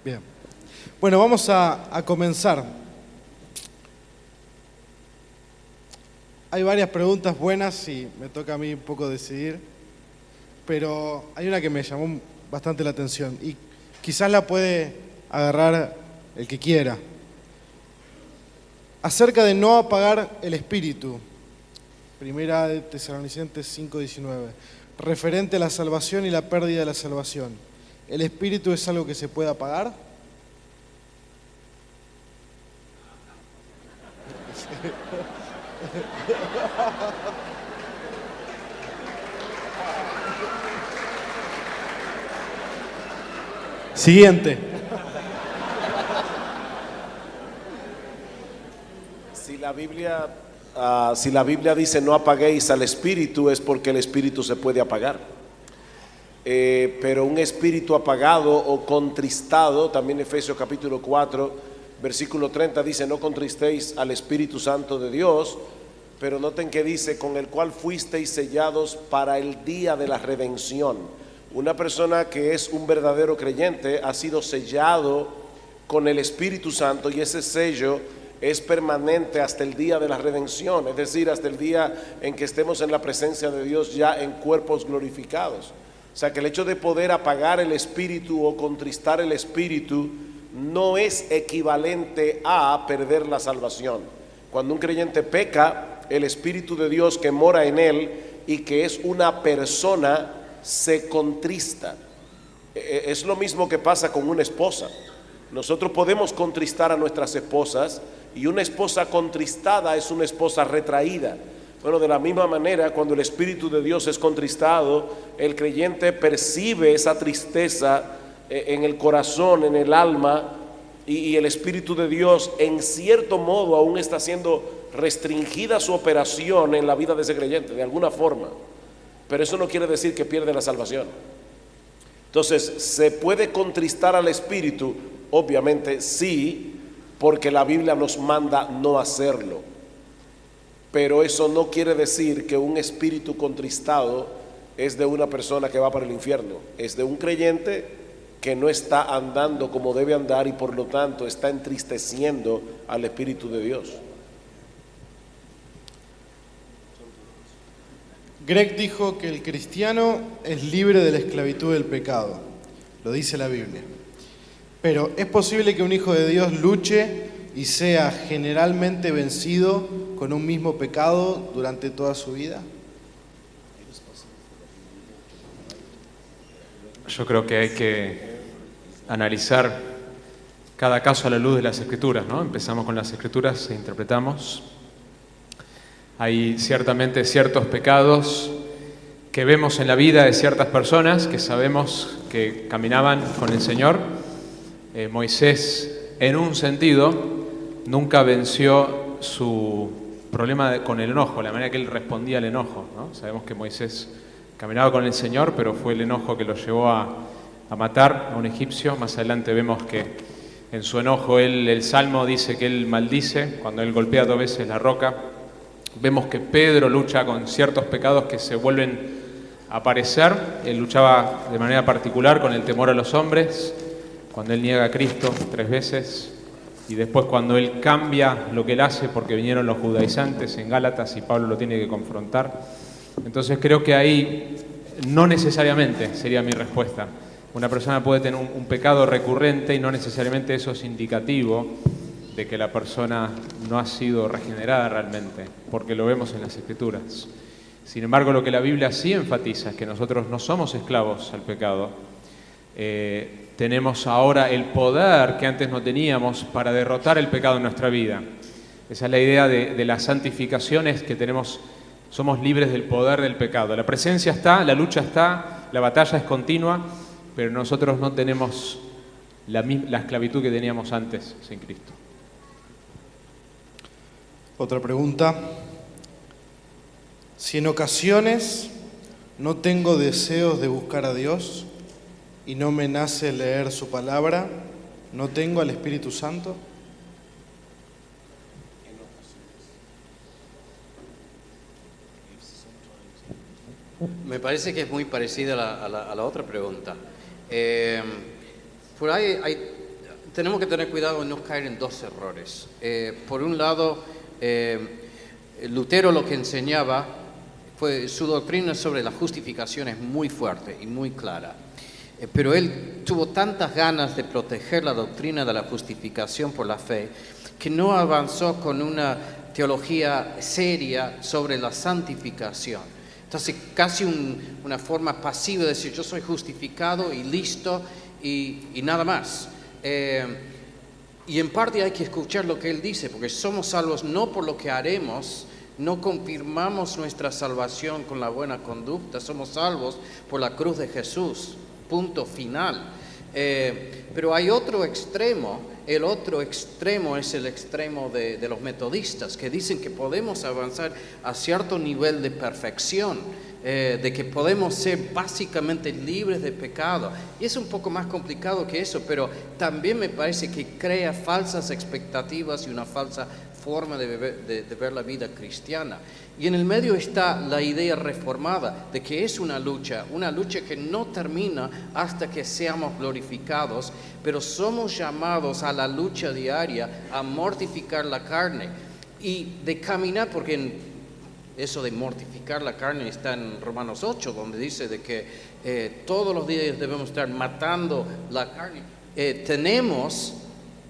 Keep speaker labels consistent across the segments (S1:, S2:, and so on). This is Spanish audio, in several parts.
S1: Bien. Bueno, vamos a comenzar. Hay varias preguntas buenas y me toca a mí un poco decidir, pero hay una que me llamó bastante la atención y quizás la puede agarrar el que quiera. Acerca de no apagar el espíritu, Primera de Tesalonicenses 5:19, referente a la salvación y la pérdida de la salvación. ¿El espíritu es algo que se puede apagar? Siguiente.
S2: Si la Biblia dice no apaguéis al espíritu, es porque el espíritu se puede apagar. Pero un espíritu apagado o contristado, también Efesios capítulo 4, versículo 30 dice: no contristéis al Espíritu Santo de Dios. Pero noten que dice: con el cual fuisteis sellados para el día de la redención. Una persona que es un verdadero creyente ha sido sellado con el Espíritu Santo, y ese sello es permanente hasta el día de la redención, es decir, hasta el día en que estemos en la presencia de Dios ya en cuerpos glorificados. O sea que el hecho de poder apagar el espíritu o contristar el espíritu no es equivalente a perder la salvación. Cuando un creyente peca, el Espíritu de Dios que mora en él y que es una persona se contrista. Es lo mismo que pasa con una esposa. Nosotros podemos contristar a nuestras esposas, y una esposa contristada es una esposa retraída. Bueno, de la misma manera, cuando el Espíritu de Dios es contristado, el creyente percibe esa tristeza en el corazón, en el alma, y el Espíritu de Dios en cierto modo aún está haciendo restringida su operación en la vida de ese creyente, de alguna forma. Pero eso no quiere decir que pierde la salvación. Entonces, ¿se puede contristar al Espíritu? Obviamente sí, porque la Biblia nos manda no hacerlo. Pero eso no quiere decir que un espíritu contristado es de una persona que va para el infierno. Es de un creyente que no está andando como debe andar y por lo tanto está entristeciendo al Espíritu de Dios.
S1: Greg dijo que el cristiano es libre de la esclavitud del pecado. Lo dice la Biblia. Pero ¿es posible que un hijo de Dios luche y sea generalmente vencido con un mismo pecado durante toda su vida?
S3: Yo creo que hay que analizar cada caso a la luz de las Escrituras, ¿no? Empezamos con las Escrituras e interpretamos. Hay ciertamente ciertos pecados que vemos en la vida de ciertas personas que sabemos que caminaban con el Señor. Moisés, en un sentido, nunca venció su problema con el enojo, la manera que él respondía al enojo, ¿no? Sabemos que Moisés caminaba con el Señor, pero fue el enojo que lo llevó a matar a un egipcio. Más adelante vemos que en su enojo el Salmo dice que él maldice cuando él golpea 2 veces la roca. Vemos que Pedro lucha con ciertos pecados que se vuelven a aparecer. Él luchaba de manera particular con el temor a los hombres, cuando él niega a Cristo 3 veces, y después cuando él cambia lo que él hace porque vinieron los judaizantes en Gálatas y Pablo lo tiene que confrontar. Entonces creo que ahí no necesariamente sería mi respuesta. Una persona puede tener un pecado recurrente y no necesariamente eso es indicativo de que la persona no ha sido regenerada realmente, porque lo vemos en las Escrituras. Sin embargo, lo que la Biblia sí enfatiza es que nosotros no somos esclavos al pecado. Tenemos ahora el poder que antes no teníamos para derrotar el pecado en nuestra vida. Esa es la idea de la santificación, es que somos libres del poder del pecado. La presencia está, la lucha está, la batalla es continua, pero nosotros no tenemos la esclavitud que teníamos antes sin Cristo.
S1: Otra pregunta. Si en ocasiones no tengo deseos de buscar a Dios y no me nace leer su palabra, ¿no tengo al Espíritu Santo?
S4: Me parece que es muy parecida a la otra pregunta. Por ahí hay tenemos que tener cuidado en no caer en dos errores. Por un lado, Lutero lo que enseñaba, su doctrina sobre la justificación es muy fuerte y muy clara. Pero él tuvo tantas ganas de proteger la doctrina de la justificación por la fe que no avanzó con una teología seria sobre la santificación. Entonces, casi una forma pasiva de decir, yo soy justificado y listo y nada más. Y en parte hay que escuchar lo que él dice, porque somos salvos no por lo que haremos, no confirmamos nuestra salvación con la buena conducta, somos salvos por la cruz de Jesús, punto final. Pero hay otro extremo, el otro extremo es el extremo de los metodistas, que dicen que podemos avanzar a cierto nivel de perfección, de que podemos ser básicamente libres de pecado. Y es un poco más complicado que eso, pero también me parece que crea falsas expectativas y una falsa forma de ver la vida cristiana. Y en el medio está la idea reformada de que es una lucha que no termina hasta que seamos glorificados, pero somos llamados a la lucha diaria, a mortificar la carne y de caminar, porque eso de mortificar la carne está en Romanos 8, donde dice de que todos los días debemos estar matando la carne.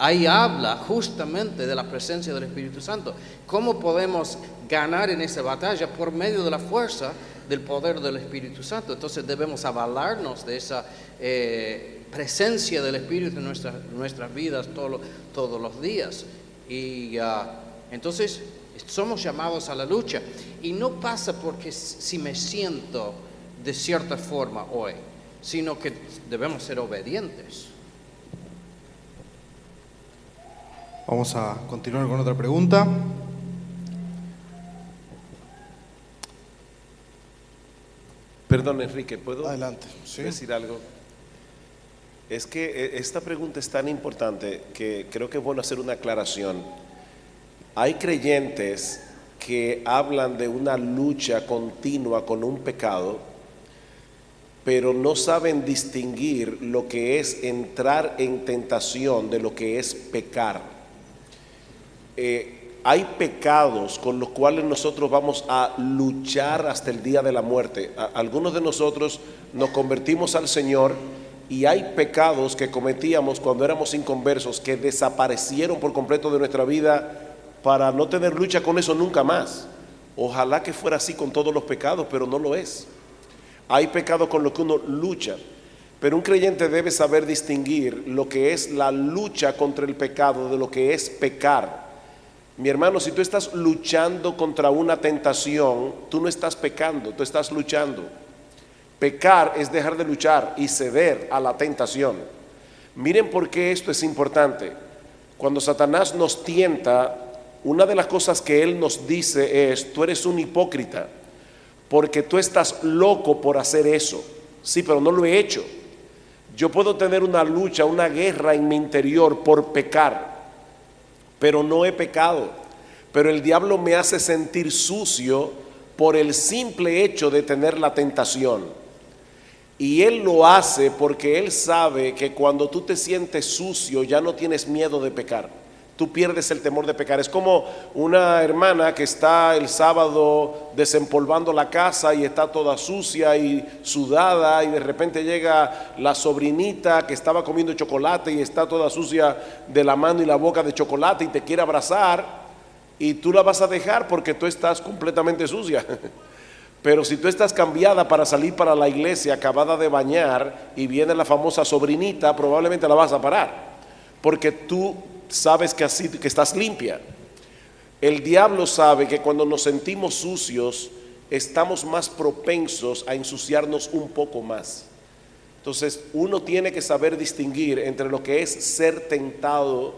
S4: Ahí habla justamente de la presencia del Espíritu Santo. ¿Cómo podemos ganar en esa batalla? Por medio de la fuerza del poder del Espíritu Santo. Entonces debemos avalarnos de esa presencia del Espíritu en nuestras vidas todos los días. Y entonces somos llamados a la lucha. Y no pasa porque si me siento de cierta forma hoy, sino que debemos ser obedientes.
S1: Vamos a continuar con otra pregunta.
S2: Perdón, Enrique, ¿puedo
S1: Adelante, sí.
S2: decir algo? Es que esta pregunta es tan importante que creo que es bueno hacer una aclaración. Hay creyentes que hablan de una lucha continua con un pecado, pero no saben distinguir lo que es entrar en tentación de lo que es pecar. Hay pecados con los cuales nosotros vamos a luchar hasta el día de la muerte. Algunos de nosotros nos convertimos al Señor y hay pecados que cometíamos cuando éramos inconversos que desaparecieron por completo de nuestra vida para no tener lucha con eso nunca más. Ojalá que fuera así con todos los pecados, pero no lo es. Hay pecados con los que uno lucha, pero un creyente debe saber distinguir lo que es la lucha contra el pecado de lo que es pecar. Mi hermano, si tú estás luchando contra una tentación, tú no estás pecando, tú estás luchando. Pecar es dejar de luchar y ceder a la tentación. Miren por qué esto es importante. Cuando Satanás nos tienta, una de las cosas que él nos dice es: tú eres un hipócrita, porque tú estás loco por hacer eso. Sí, pero no lo he hecho. Yo puedo tener una lucha, una guerra en mi interior por pecar, pero no he pecado. Pero el diablo me hace sentir sucio por el simple hecho de tener la tentación. Y él lo hace porque él sabe que cuando tú te sientes sucio ya no tienes miedo de pecar. Tú pierdes el temor de pecar. Es como una hermana que está el sábado desempolvando la casa y está toda sucia y sudada, y de repente llega la sobrinita que estaba comiendo chocolate y está toda sucia de la mano y la boca de chocolate y te quiere abrazar, y tú la vas a dejar porque tú estás completamente sucia. Pero si tú estás cambiada para salir para la iglesia, acabada de bañar, y viene la famosa sobrinita, probablemente la vas a parar, porque tú sabes que estás limpia. El diablo sabe que cuando nos sentimos sucios, estamos más propensos a ensuciarnos un poco más. Entonces, uno tiene que saber distinguir entre lo que es ser tentado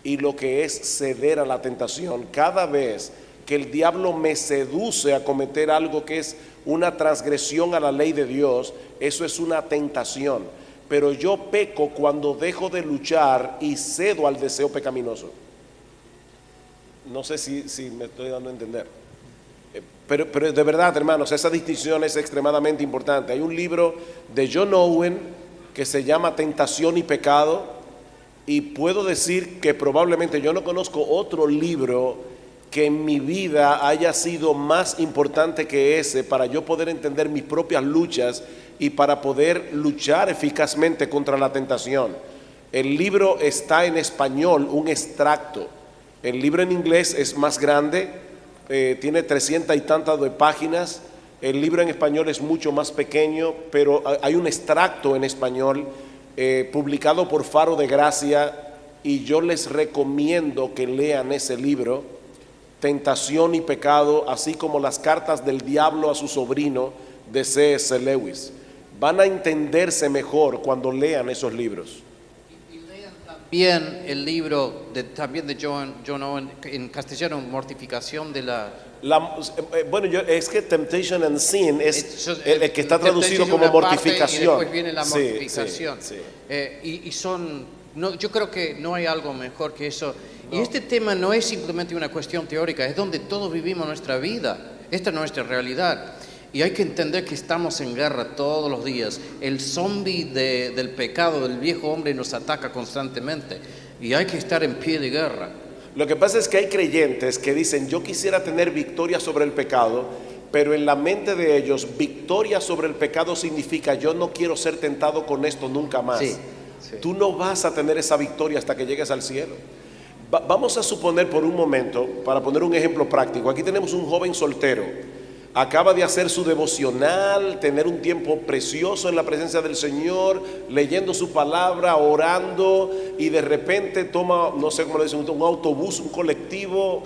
S2: y lo que es ceder a la tentación. Cada vez que el diablo me seduce a cometer algo que es una transgresión a la ley de Dios, eso es una tentación. Pero yo peco cuando dejo de luchar y cedo al deseo pecaminoso. No sé si me estoy dando a entender. Pero de verdad, hermanos, esa distinción es extremadamente importante. Hay un libro de John Owen que se llama Tentación y Pecado, Y puedo decir que probablemente yo no conozco otro libro que en mi vida haya sido más importante que ese para yo poder entender mis propias luchas y para poder luchar eficazmente contra la tentación. El libro está en español, un extracto. El libro en inglés es más grande, tiene 300 y tantas de páginas. El libro en español es mucho más pequeño, pero hay un extracto en español publicado por Faro de Gracia, y yo les recomiendo que lean ese libro, Tentación y Pecado, así como Las cartas del diablo a su sobrino, de C.S. Lewis. Van a entenderse mejor cuando lean esos libros.
S4: Bien, el libro también de John Owen, en castellano, Mortificación de la...
S2: Es que Temptation and Sin es el que está traducido
S4: Temptation
S2: como
S4: una parte
S2: mortificación.
S4: y después viene la
S2: Sí,
S4: mortificación.
S2: sí.
S4: Y son, no, yo creo que no hay algo mejor que eso. Y este tema no es simplemente una cuestión teórica, es donde todos vivimos nuestra vida. Esta es nuestra realidad. Y hay que entender que estamos en guerra todos los días. El zombie del pecado, del viejo hombre, nos ataca constantemente. Y hay que estar en pie de guerra.
S2: Lo que pasa es que hay creyentes que dicen, yo quisiera tener victoria sobre el pecado, pero en la mente de ellos, victoria sobre el pecado significa, yo no quiero ser tentado con esto nunca más.
S4: Sí.
S2: Tú no vas a tener esa victoria hasta que llegues al cielo. Vamos a suponer por un momento, para poner un ejemplo práctico, aquí tenemos un joven soltero, acaba de hacer su devocional, tener un tiempo precioso en la presencia del Señor, leyendo su palabra, orando, y de repente toma, no sé cómo le dicen, un autobús, un colectivo,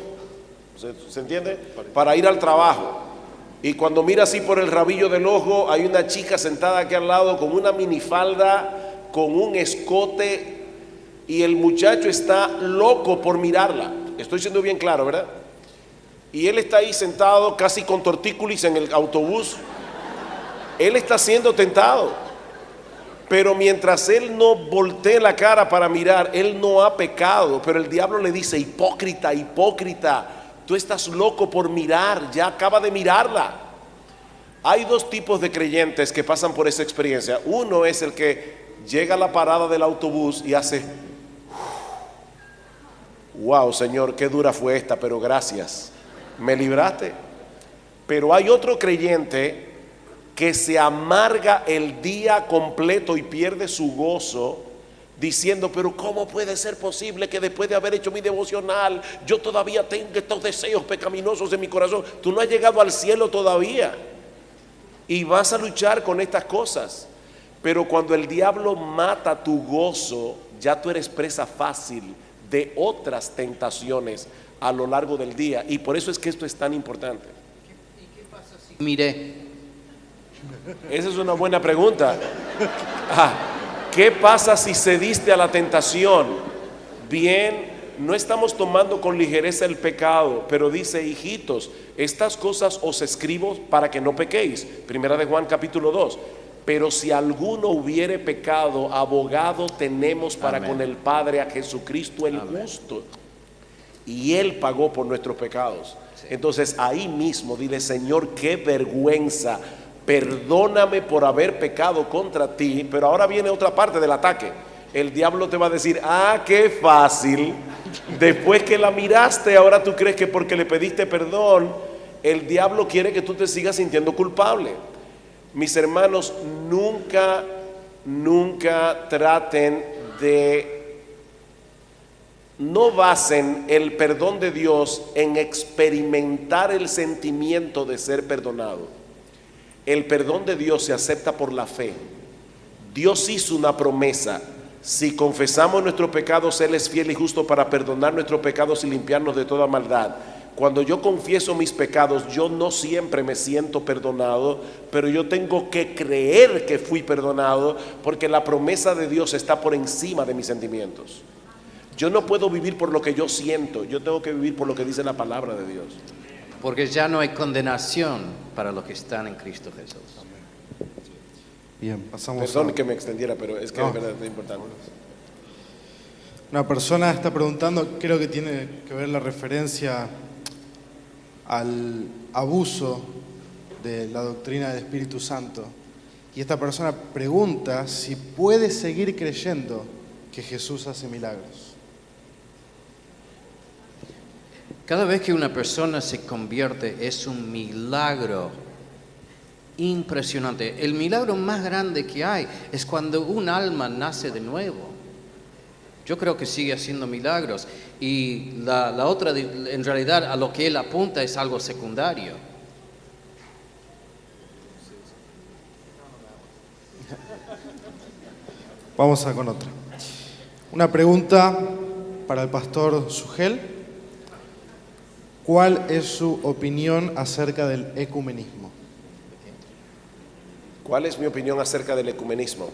S2: ¿se entiende? Para ir al trabajo. Y cuando mira así por el rabillo del ojo, hay una chica sentada aquí al lado con una minifalda, con un escote, y el muchacho está loco por mirarla. Estoy siendo bien claro, ¿verdad? Y él está ahí sentado casi con tortícolis en el autobús. Él está siendo tentado. Pero mientras él no voltee la cara para mirar, él no ha pecado. Pero el diablo le dice, hipócrita, hipócrita, tú estás loco por mirar, ya acaba de mirarla. Hay dos tipos de creyentes que pasan por esa experiencia. Uno es el que llega a la parada del autobús y hace, wow, Señor, qué dura fue esta, pero gracias. Me libraste. Pero hay otro creyente que se amarga el día completo y pierde su gozo diciendo, pero ¿cómo puede ser posible que después de haber hecho mi devocional yo todavía tenga estos deseos pecaminosos en mi corazón? Tú no has llegado al cielo todavía y vas a luchar con estas cosas. Pero cuando el diablo mata tu gozo, ya tú eres presa fácil de otras tentaciones a lo largo del día, y por eso es que esto es tan importante.
S4: ¿Y qué pasa si miré?
S2: Esa es una buena pregunta. ¿Qué pasa si cediste a la tentación? Bien, no estamos tomando con ligereza el pecado, pero dice, hijitos, estas cosas os escribo para que no pequéis. Primera de Juan capítulo 2. Pero si alguno hubiere pecado, abogado tenemos para
S4: Amén.
S2: con el Padre, a Jesucristo el
S4: Amén.
S2: justo. Y Él pagó por nuestros pecados. Entonces ahí mismo dile, Señor, qué vergüenza, perdóname por haber pecado contra ti. Pero ahora viene otra parte del ataque. El diablo te va a decir, qué fácil. Después que la miraste, ahora tú crees que porque le pediste perdón, el diablo quiere que tú te sigas sintiendo culpable. Mis hermanos, nunca traten de... No basen el perdón de Dios en experimentar el sentimiento de ser perdonado. El perdón de Dios se acepta por la fe. Dios hizo una promesa. Si confesamos nuestros pecados, Él es fiel y justo para perdonar nuestros pecados y limpiarnos de toda maldad. Cuando yo confieso mis pecados, yo no siempre me siento perdonado, pero yo tengo que creer que fui perdonado, porque la promesa de Dios está por encima de mis sentimientos. Yo no puedo vivir por lo que yo siento, yo tengo que vivir por lo que dice la palabra de Dios.
S4: Porque ya no hay condenación para los que están en Cristo Jesús.
S1: Bien, pasamos
S2: Perdón que me extendiera, pero es que
S1: No.
S2: de verdad es importante.
S1: Una persona está preguntando, creo que tiene que ver la referencia al abuso de la doctrina del Espíritu Santo. Y esta persona pregunta si puede seguir creyendo que Jesús hace milagros.
S4: Cada vez que una persona se convierte es un milagro impresionante. El milagro más grande que hay es cuando un alma nace de nuevo. Yo creo que sigue haciendo milagros. Y la otra, en realidad, a lo que él apunta es algo secundario.
S1: Vamos a con otra. Una pregunta para el pastor Sugel. ¿Cuál es su opinión acerca del ecumenismo?
S2: ¿Cuál es mi opinión acerca del ecumenismo?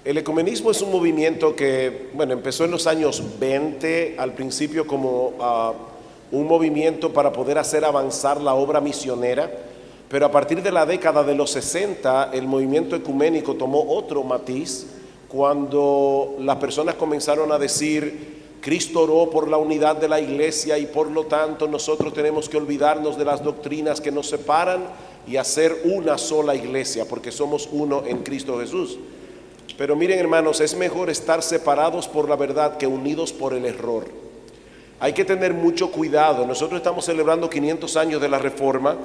S2: El ecumenismo es un movimiento que, empezó en los años 20, al principio como un movimiento para poder hacer avanzar la obra misionera, pero a partir de la década de los 60, el movimiento ecuménico tomó otro matiz cuando las personas comenzaron a decir: Cristo oró por la unidad de la iglesia y por lo tanto nosotros tenemos que olvidarnos de las doctrinas que nos separan y hacer una sola iglesia porque somos uno en Cristo Jesús. Pero miren, hermanos, es mejor estar separados por la verdad que unidos por el error. Hay que tener mucho cuidado. Nosotros estamos celebrando 500 años de la Reforma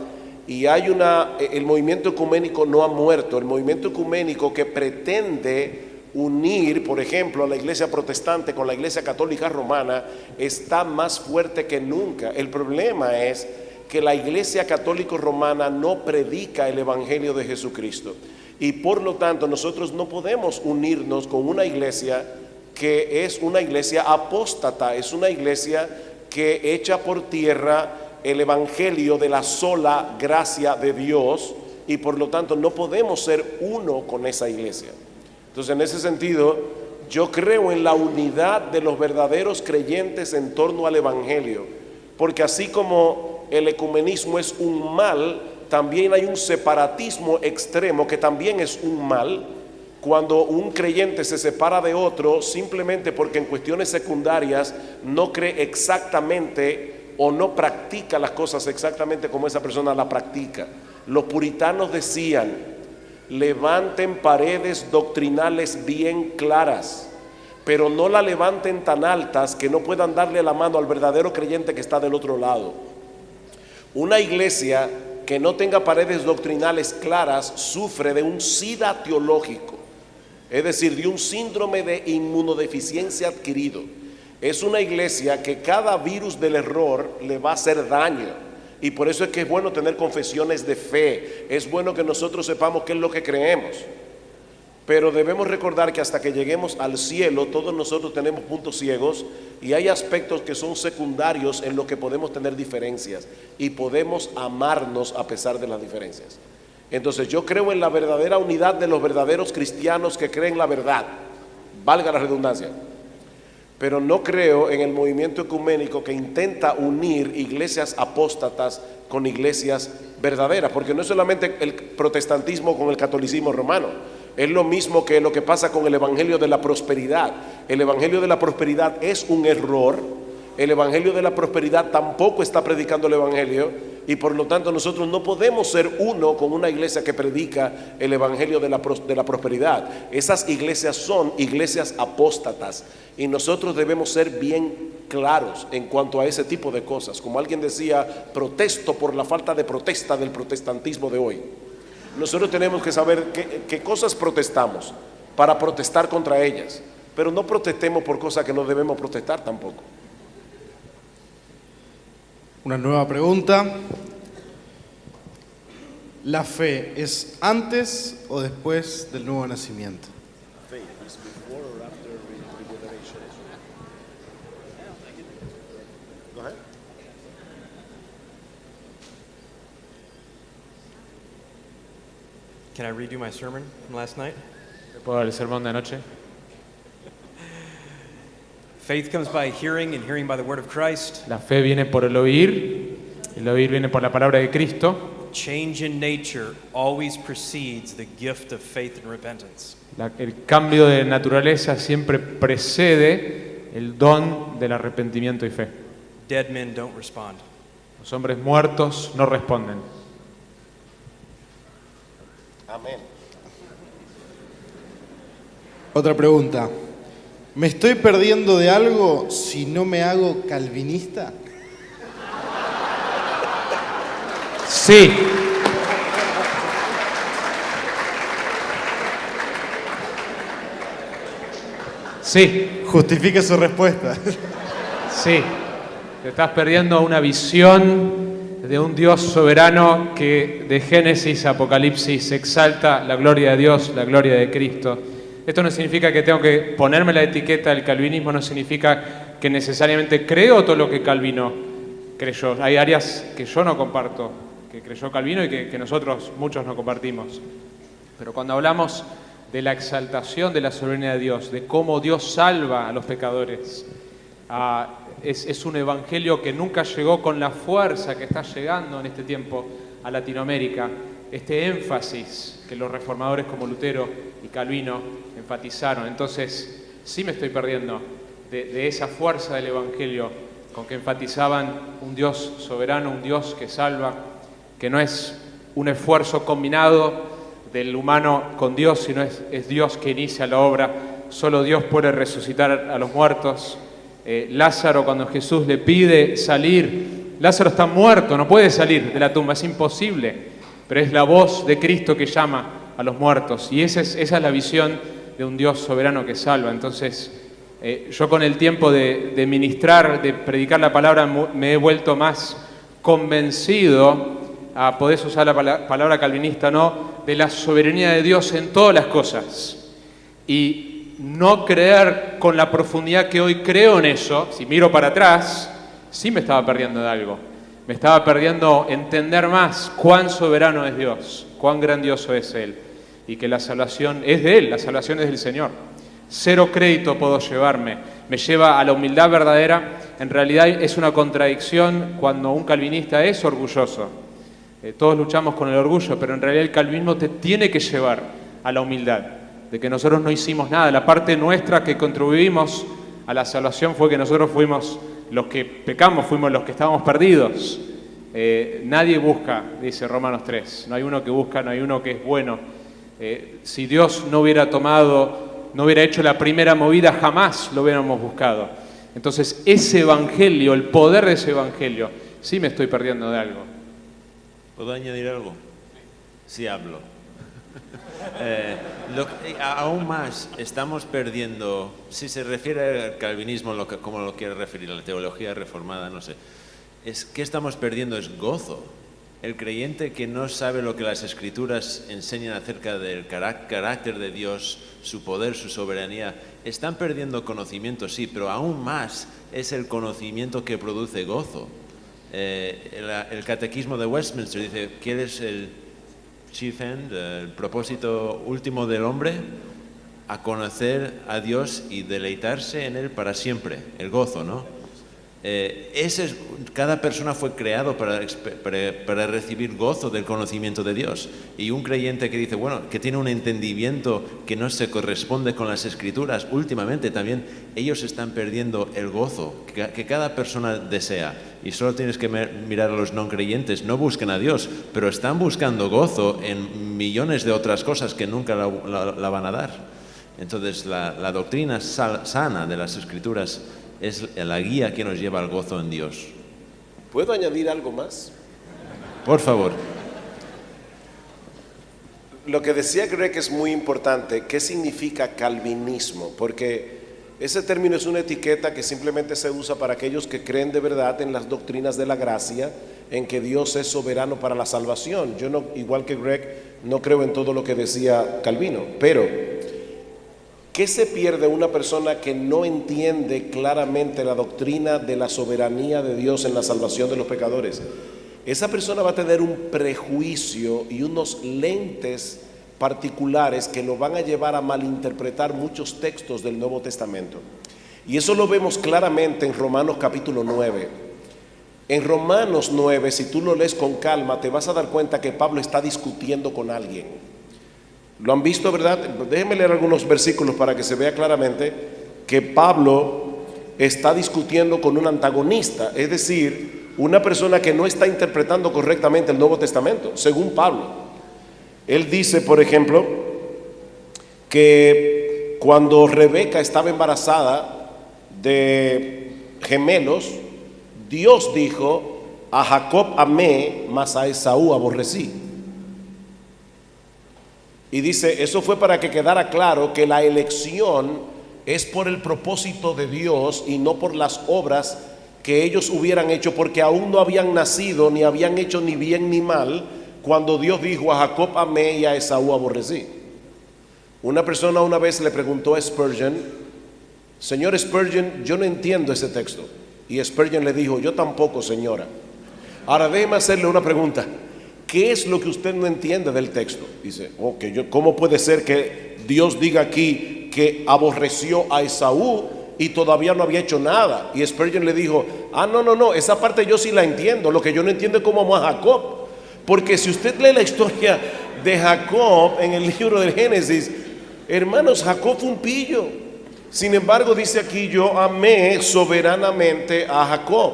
S2: y el movimiento ecuménico no ha muerto. El movimiento ecuménico que pretende unir, por ejemplo, a la iglesia protestante con la iglesia católica romana está más fuerte que nunca. El problema es que la iglesia católica romana no predica el evangelio de Jesucristo y por lo tanto nosotros no podemos unirnos con una iglesia que es una iglesia apóstata, es una iglesia que echa por tierra el evangelio de la sola gracia de Dios y por lo tanto no podemos ser uno con esa iglesia. Entonces, en ese sentido, yo creo en la unidad de los verdaderos creyentes en torno al evangelio, porque así como el ecumenismo es un mal, también hay un separatismo extremo que también es un mal, cuando un creyente se separa de otro simplemente porque en cuestiones secundarias no cree exactamente o no practica las cosas exactamente como esa persona la practica. Los puritanos decían: levanten paredes doctrinales bien claras, pero no la levanten tan altas que no puedan darle la mano al verdadero creyente que está del otro lado. Una iglesia que no tenga paredes doctrinales claras sufre de un SIDA teológico, es decir, de un síndrome de inmunodeficiencia adquirido. Es una iglesia que cada virus del error le va a hacer daño. Y por eso es que es bueno tener confesiones de fe, es bueno que nosotros sepamos qué es lo que creemos, pero debemos recordar que hasta que lleguemos al cielo todos nosotros tenemos puntos ciegos y hay aspectos que son secundarios en los que podemos tener diferencias y podemos amarnos a pesar de las diferencias. Entonces yo creo en la verdadera unidad de los verdaderos cristianos que creen la verdad, valga la redundancia. Pero no creo en el movimiento ecuménico que intenta unir iglesias apóstatas con iglesias verdaderas, porque no es solamente el protestantismo con el catolicismo romano, es lo mismo que lo que pasa con el evangelio de la prosperidad. El evangelio de la prosperidad es un error, el evangelio de la prosperidad tampoco está predicando el evangelio y por lo tanto nosotros no podemos ser uno con una iglesia que predica el evangelio de la prosperidad. Esas iglesias son iglesias apóstatas y nosotros debemos ser bien claros en cuanto a ese tipo de cosas. Como alguien decía, protesto por la falta de protesta del protestantismo de hoy. Nosotros tenemos que saber qué cosas protestamos para protestar contra ellas, pero no protestemos por cosas que no debemos protestar tampoco.
S1: Una nueva pregunta. ¿La fe es antes o después del nuevo nacimiento?
S5: Can I read you my sermon from last night?
S3: ¿Puedo dar el sermón de anoche?
S5: Faith comes by hearing and hearing by the word of Christ.
S3: La fe viene por el oír, el oír viene por la palabra de Cristo.
S5: Change in nature always precedes the gift of faith and repentance.
S3: El cambio de naturaleza siempre precede el don del arrepentimiento y fe.
S5: Dead men don't respond.
S3: Los hombres muertos no responden.
S2: Amén.
S1: Otra pregunta. ¿Me estoy perdiendo de algo si no me hago calvinista?
S3: Sí. Sí,
S1: Justifique su respuesta.
S3: sí. Te estás perdiendo una visión de un Dios soberano que de Génesis a Apocalipsis exalta la gloria de Dios, la gloria de Cristo. Esto no significa que tengo que ponerme la etiqueta del calvinismo, no significa que necesariamente creo todo lo que Calvino creyó. Hay áreas que yo no comparto, que creyó Calvino y que nosotros muchos no compartimos. Pero cuando hablamos de la exaltación de la soberanía de Dios, de cómo Dios salva a los pecadores, es un evangelio que nunca llegó con la fuerza que está llegando en este tiempo a Latinoamérica. Este énfasis que los reformadores como Lutero y Calvino enfatizaron. Entonces, sí me estoy perdiendo de esa fuerza del evangelio con que enfatizaban un Dios soberano, un Dios que salva, que no es un esfuerzo combinado del humano con Dios, sino es Dios que inicia la obra. Solo Dios puede resucitar a los muertos. Lázaro, cuando Jesús le pide salir, Lázaro está muerto, no puede salir de la tumba, es imposible, pero es la voz de Cristo que llama a los muertos, y esa es la visión de un Dios soberano que salva. Entonces, yo con el tiempo de ministrar, de predicar la palabra, me he vuelto más convencido, podés usar la palabra calvinista, ¿no?, de la soberanía de Dios en todas las cosas, y no creer con la profundidad que hoy creo en eso. Si miro para atrás, sí me estaba perdiendo de algo. Me estaba perdiendo entender más cuán soberano es Dios, cuán grandioso es Él, y que la salvación es de Él, la salvación es del Señor. Cero crédito puedo llevarme, me lleva a la humildad verdadera. En realidad es una contradicción cuando un calvinista es orgulloso. Todos luchamos con el orgullo, pero en realidad el calvinismo te tiene que llevar a la humildad, de que nosotros no hicimos nada. La parte nuestra que contribuimos a la salvación fue que nosotros fuimos los que pecamos, fuimos los que estábamos perdidos. Nadie busca, dice Romanos 3, no hay uno que busca, no hay uno que es bueno. Si Dios no hubiera hecho la primera movida, jamás lo hubiéramos buscado. Entonces ese evangelio, el poder de ese evangelio, sí me estoy perdiendo de algo.
S6: ¿Puedo añadir algo? Sí hablo. Aún más estamos perdiendo, si se refiere al calvinismo, como lo quiere referir, a la teología reformada, no sé, ¿qué estamos perdiendo? Es gozo. El creyente que no sabe lo que las Escrituras enseñan acerca del carácter de Dios, su poder, su soberanía, están perdiendo conocimiento, sí, pero aún más es el conocimiento que produce gozo. El catequismo de Westminster dice, ¿quieres el chief end, el propósito último del hombre? A conocer a Dios y deleitarse en Él para siempre, el gozo, ¿no? Cada persona fue creado para recibir gozo del conocimiento de Dios. Y un creyente que dice, bueno, que tiene un entendimiento que no se corresponde con las Escrituras, últimamente también ellos están perdiendo el gozo que cada persona desea. Y solo tienes que mirar a los no creyentes, no buscan a Dios, pero están buscando gozo en millones de otras cosas que nunca la van a dar. Entonces la doctrina sana de las Escrituras es la guía que nos lleva al gozo en Dios.
S2: ¿Puedo añadir algo más?
S6: Por favor.
S2: Lo que decía Greg es muy importante. ¿Qué significa calvinismo? Porque ese término es una etiqueta que simplemente se usa para aquellos que creen de verdad en las doctrinas de la gracia, en que Dios es soberano para la salvación. Yo no, igual que Greg, no creo en todo lo que decía Calvino, pero ¿qué se pierde una persona que no entiende claramente la doctrina de la soberanía de Dios en la salvación de los pecadores? Esa persona va a tener un prejuicio y unos lentes particulares que lo van a llevar a malinterpretar muchos textos del Nuevo Testamento. Y eso lo vemos claramente en Romanos capítulo 9. En Romanos 9, si tú lo lees con calma, te vas a dar cuenta que Pablo está discutiendo con alguien. ¿Lo han visto, verdad? Déjenme leer algunos versículos para que se vea claramente que Pablo está discutiendo con un antagonista, es decir, una persona que no está interpretando correctamente el Nuevo Testamento, según Pablo. Él dice, por ejemplo, que cuando Rebeca estaba embarazada de gemelos, Dios dijo: a Jacob amé, mas a Esaú aborrecí. Y dice, eso fue para que quedara claro que la elección es por el propósito de Dios y no por las obras que ellos hubieran hecho, porque aún no habían nacido, ni habían hecho ni bien ni mal, cuando Dios dijo: a Jacob amé y a Esaú aborrecí. Una persona una vez le preguntó a Spurgeon: señor Spurgeon, yo no entiendo ese texto. Y Spurgeon le dijo: yo tampoco, señora. Ahora déjeme hacerle una pregunta. ¿Qué es lo que usted no entiende del texto? Dice: ¿cómo puede ser que Dios diga aquí que aborreció a Esaú y todavía no había hecho nada? Y Spurgeon le dijo: no, esa parte yo sí la entiendo. Lo que yo no entiendo es cómo amó a Jacob. Porque si usted lee la historia de Jacob en el libro del Génesis, hermanos, Jacob fue un pillo. Sin embargo, dice aquí: yo amé soberanamente a Jacob.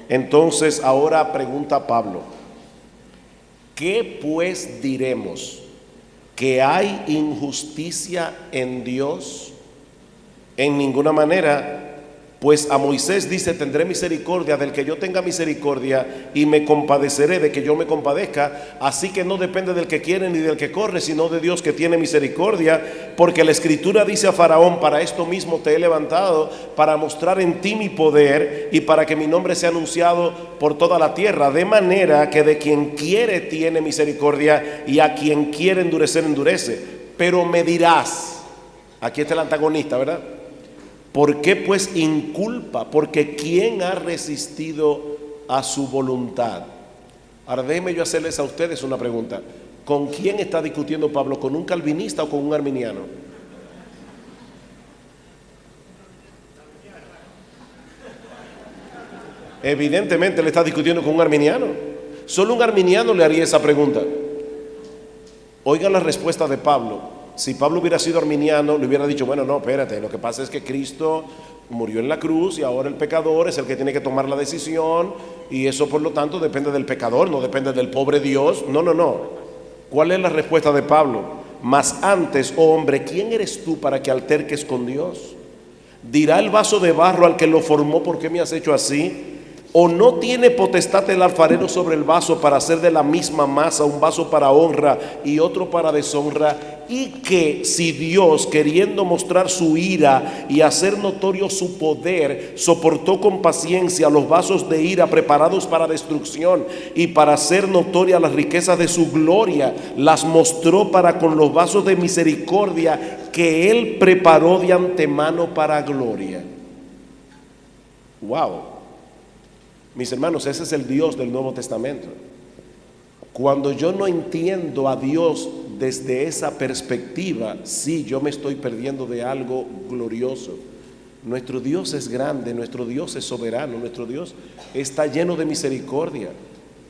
S2: Entonces ahora pregunta Pablo: ¿qué pues diremos? ¿Que hay injusticia en Dios? En ninguna manera. Pues a Moisés dice: tendré misericordia del que yo tenga misericordia y me compadeceré de que yo me compadezca. Así que no depende del que quiere ni del que corre, sino de Dios que tiene misericordia. Porque la Escritura dice a Faraón: para esto mismo te he levantado, para mostrar en ti mi poder y para que mi nombre sea anunciado por toda la tierra. De manera que de quien quiere tiene misericordia y a quien quiere endurecer, endurece. Pero me dirás, aquí está el antagonista, ¿verdad? ¿Por qué pues inculpa? Porque ¿quién ha resistido a su voluntad? Ahora déjenme yo hacerles a ustedes una pregunta. ¿Con quién está discutiendo Pablo? ¿Con un calvinista o con un arminiano? Evidentemente le está discutiendo con un arminiano. Solo un arminiano le haría esa pregunta. Oigan la respuesta de Pablo. Si Pablo hubiera sido arminiano, le hubiera dicho: bueno, no, espérate, lo que pasa es que Cristo murió en la cruz y ahora el pecador es el que tiene que tomar la decisión, y eso por lo tanto depende del pecador, no depende del pobre Dios. No. ¿Cuál es la respuesta de Pablo? Mas antes, oh hombre, ¿quién eres tú para que alterques con Dios? ¿Dirá el vaso de barro al que lo formó: ¿por qué me has hecho así? ¿O no tiene potestad el alfarero sobre el vaso para hacer de la misma masa un vaso para honra y otro para deshonra? Y que si Dios, queriendo mostrar su ira y hacer notorio su poder, soportó con paciencia los vasos de ira preparados para destrucción, y para hacer notoria las riquezas de su gloria, las mostró para con los vasos de misericordia que Él preparó de antemano para gloria. Wow. Mis hermanos, ese es el Dios del Nuevo Testamento. Cuando yo no entiendo a Dios desde esa perspectiva, sí, yo me estoy perdiendo de algo glorioso. Nuestro Dios es grande, nuestro Dios es soberano, nuestro Dios está lleno de misericordia.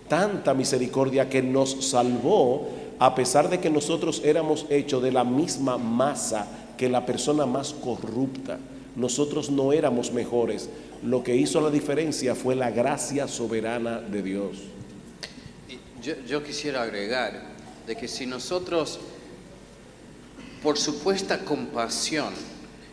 S2: Tanta misericordia que nos salvó a pesar de que nosotros éramos hechos de la misma masa que la persona más corrupta. Nosotros no éramos mejores. Lo que hizo la diferencia fue la gracia soberana de Dios.
S4: Yo quisiera agregar de que si nosotros, por supuesta compasión,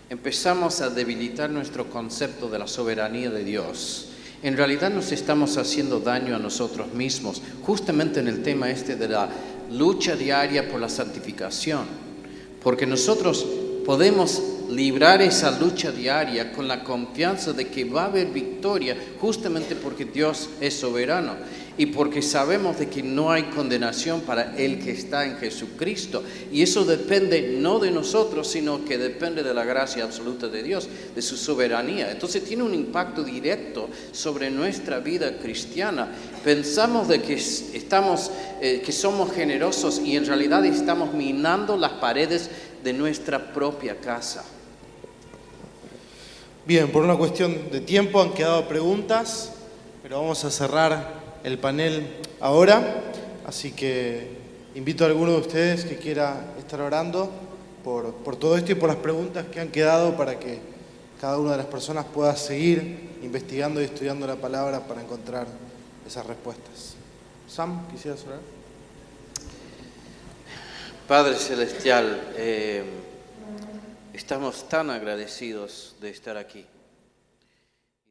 S4: empezamos a debilitar nuestro concepto de la soberanía de Dios, en realidad nos estamos haciendo daño a nosotros mismos, justamente en el tema de la lucha diaria por la santificación, porque nosotros podemos librar esa lucha diaria con la confianza de que va a haber victoria, justamente porque Dios es soberano y porque sabemos de que no hay condenación para el que está en Jesucristo. Y eso depende no de nosotros, sino que depende de la gracia absoluta de Dios, de su soberanía. Entonces tiene un impacto directo sobre nuestra vida cristiana. Pensamos de que que somos generosos y en realidad estamos minando las paredes de nuestra propia casa.
S1: Bien, por una cuestión de tiempo han quedado preguntas, pero vamos a cerrar el panel ahora, así que invito a alguno de ustedes que quiera estar orando por todo esto y por las preguntas que han quedado, para que cada una de las personas pueda seguir investigando y estudiando la palabra para encontrar esas respuestas. Sam, ¿quisieras orar?
S4: Padre Celestial, Estamos tan agradecidos de estar aquí.